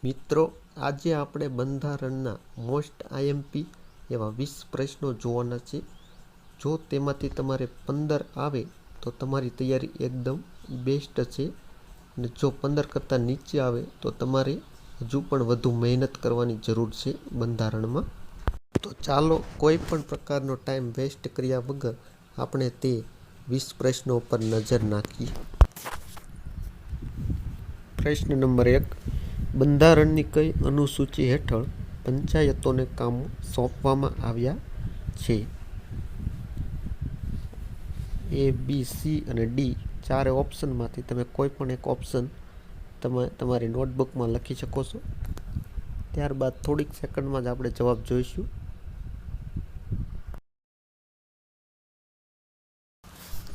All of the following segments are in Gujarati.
મિત્રો, આજે આપણે બંધારણના મોસ્ટ આઈએમપી એવા 20 પ્રશ્નો જોવાના છે. જો તેમાંથી તમારે 15 આવે તો તમારી તૈયારી એકદમ બેસ્ટ છે, અને જો 15 કરતાં નીચે આવે તો તમારે હજુ પણ વધુ મહેનત કરવાની જરૂર છે બંધારણમાં. તો ચાલો કોઈ પણ પ્રકારનો ટાઈમ વેસ્ટ કર્યા વગર આપણે તે 20 પ્રશ્નો પર નજર નાખીએ. પ્રશ્ન નંબર 1. બંધારણની કઈ અનુસૂચિ હેઠળ પંચાયતોને કામો સોંપવામાં આવ્યા છે? A, B, C અને D ચારે ઓપ્શનમાંથી તમે કોઈ પણ એક ઓપ્શન તમારી નોટબુકમાં લખી શકો છો. ત્યારબાદ થોડીક સેકન્ડમાં જ આપણે જવાબ જોઈશું.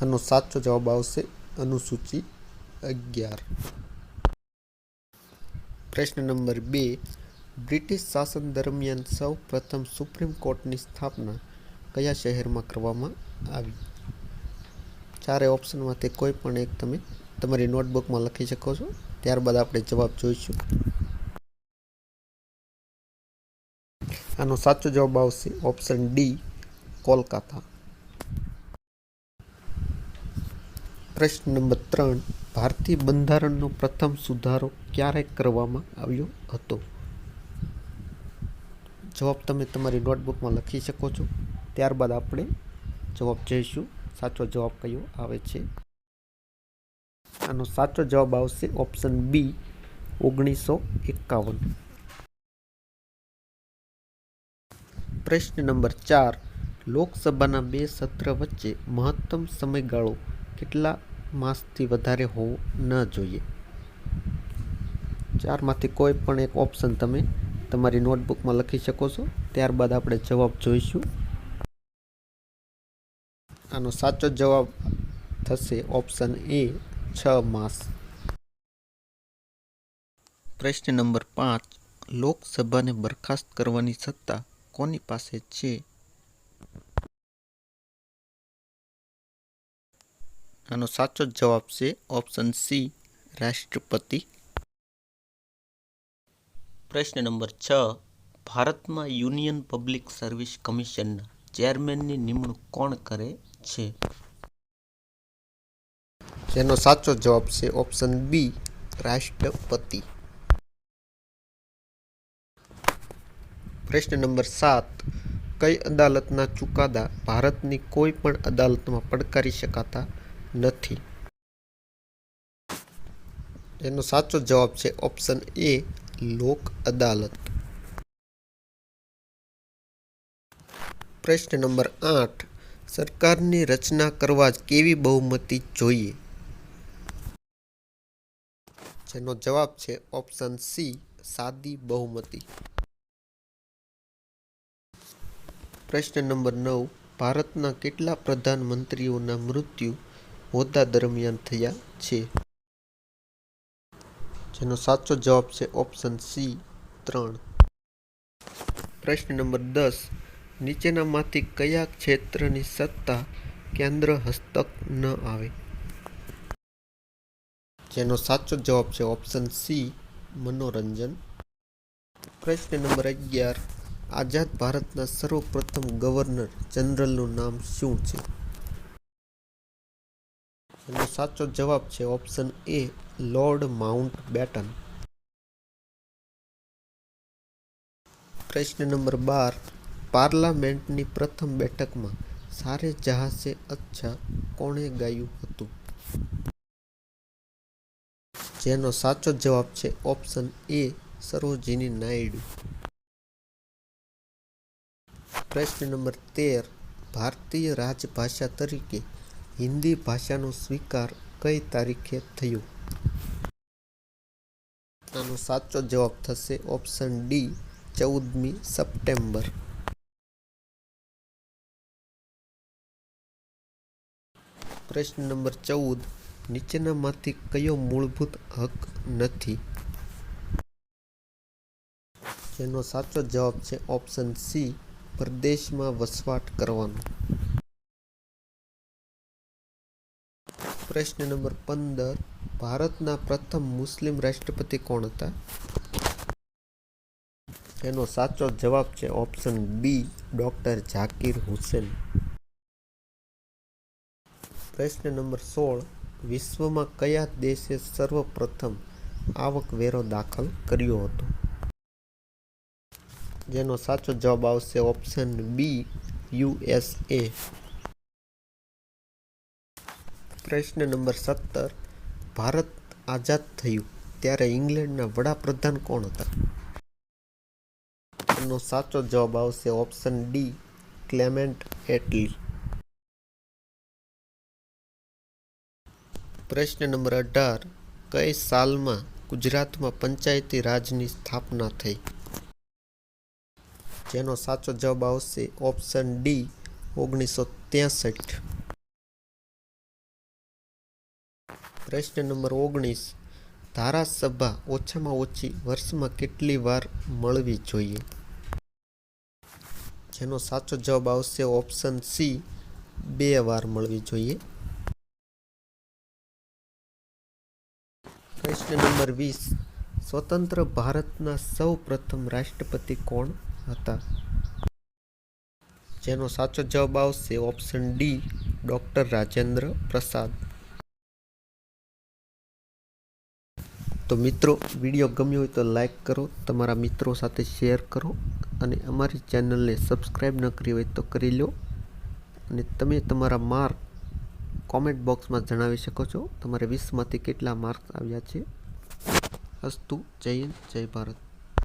આનો સાચો જવાબ આવશે અનુસૂચિ 11. પ્રશ્ન નંબર 2. બ્રિટિશ શાસન દરમિયાન સૌ પ્રથમ સુપ્રીમ કોર્ટની સ્થાપના કયા શહેરમાં કરવામાં આવી? ચારે ઓપ્શનમાંથી કોઈ પણ એક તમે તમારી નોટબુકમાં લખી શકો છો. ત્યારબાદ આપણે જવાબ જોઈશું. આનો સાચો જવાબ આવશે ઓપ્શન ડી, કોલકાતા. પ્રશ્ન નંબર 3. ભારતીય બંધારણનો પ્રથમ સુધારો ક્યારે કરવામાં આવ્યો હતો? જવાબ તમે તમારી નોટબુકમાં લખી શકો છો. ત્યારબાદ આપણે જવાબ જોઈશું. સાચો જવાબ કયો આવે છે? આનો સાચો જવાબ આવશે ઓપ્શન બી, 1951. પ્રશ્ન નંબર 4. લોકસભાના બે સત્ર વચ્ચે મહત્તમ સમયગાળો કેટલા માસથી વધારે હોવો ન જોઈએ? ચારમાંથી કોઈ પણ એક ઓપ્શન તમે તમારી નોટબુકમાં લખી શકો છો. ત્યારબાદ આપણે જવાબ જોઈશું. આનો સાચો જવાબ થશે ઓપ્શન એ, 6 માસ. પ્રશ્ન નંબર 5. લોકસભાને બરખાસ્ત કરવાની સત્તા કોની પાસે છે? આનો સાચો જવાબ છે ઓપ્શન સી, રાષ્ટ્રપતિ. પ્રશ્ન નંબર 6. ભારતમાં યુનિયન પબ્લિક સર્વિસ કમિશનના ચેરમેનની નિમણૂક કોણ કરે છે? જેનો સાચો જવાબ છે ઓપ્શન બી, રાષ્ટ્રપતિ. પ્રશ્ન નંબર 7. કઈ અદાલતના ચુકાદા ભારતની કોઈ પણ અદાલતમાં પડકારી શકાતા નથી? એનો સાચો જવાબ છે ઓપ્શન એ, લોક અદાલત. પ્રશ્ન નંબર 8. સરકારની રચના કરવા કેવી બહુમતી જોઈએ? જેનો જવાબ છે ઓપ્શન સી, સાદી બહુમતી. પ્રશ્ન નંબર 9. ભારતના કેટલા પ્રધાનમંત્રીઓના મૃત્યુ હોદ્દા દરમિયાન થયા છે? જેનો સાચો જવાબ છે ઓપ્શન સી, 3. પ્રશ્ન નંબર 10. નીચેનામાંથી કયા ક્ષેત્રની સત્તા કેન્દ્ર હસ્તક ન આવે? જેનો સાચો જવાબ છે ઓપ્શન સી, મનોરંજન. પ્રશ્ન નંબર 11. આઝાદ ભારતના સર્વપ્રથમ ગવર્નર જનરલનું નામ શું છે? એનો સાચો જવાબ છે ઓપ્શન એ, લોર્ડ માઉન્ટબેટન. પ્રશ્ન નંબર 12. પાર્લામેન્ટની પ્રથમ બેઠકમાં સારે જહાં સે અચ્છા કોણે ગાયું હતું? જેનો સાચો જવાબ છે ઓપ્શન એ, સરોજિની નાયડુ. પ્રશ્ન નંબર 13. ભારતીય રાજભાષા તરીકે હિન્દી ભાષાનો સ્વીકાર કઈ તારીખે થયો? આનો સાચો જવાબ થશે ઓપ્શન ડી, 14મી સપ્ટેમ્બર. પ્રશ્ન નંબર 14. નીચેનામાંથી કયો મૂળભૂત હક નથી? જેનો સાચો જવાબ છે ઓપ્શન સી, પરદેશમાં વસવાટ કરવાનો. પ્રશ્ન નંબર 15. ભારતના પ્રથમ મુસ્લિમ રાષ્ટ્રપતિ કોણ હતા? જેનો સાચો જવાબ છે option B doctor Zakir Hussain. પ્રશ્ન નંબર 16. વિશ્વમાં કયા દેશે સર્વપ્રથમ આવકવેરો દાખલ કર્યો હતો? જેનો સાચો જવાબ આવશે ઓપ્શન બી USA. પ્રશ્ન નંબર 17. ભારત આઝાદ થયું ત્યારે ઇંગ્લેન્ડના વડાપ્રધાન કોણ હતા? એનો સાચો જવાબ આવશે ઓપ્શન ડી ક્લેમેન્ટ એટલી. પ્રશ્ન નંબર 18. કઈ સાલમાં ગુજરાતમાં પંચાયતી રાજની સ્થાપના થઈ? જેનો સાચો જવાબ આવશે ઓપ્શન ડી 1963. પ્રશ્ન નંબર 19. ધારાસભા ઓછામાં ઓછી વર્ષમાં કેટલી વાર મળવી જોઈએ? જેનો સાચો જવાબ આવશે ઓપ્શન સી 2 વાર મળવી જોઈએ. પ્રશ્ન નંબર 20. સ્વતંત્ર ભારતના સૌ પ્રથમ રાષ્ટ્રપતિ કોણ હતા? જેનો સાચો જવાબ આવશે option D doctor Rajendra Prasad. તો મિત્રો, વિડીયો ગમ્યો હોય તો લાઈક કરો, તમારા મિત્રો સાથે શેર કરો અને અમારી ચેનલને સબસ્ક્રાઈબ ન કરી હોય તો કરી લો. અને તમે તમારા માર્ક કોમેન્ટ બોક્સમાં જણાવી શકો છો તમારે 20માંથી કેટલા માર્ક્સ આવ્યા છે. અસ્તુ. જય હિન્દ, જય ભારત.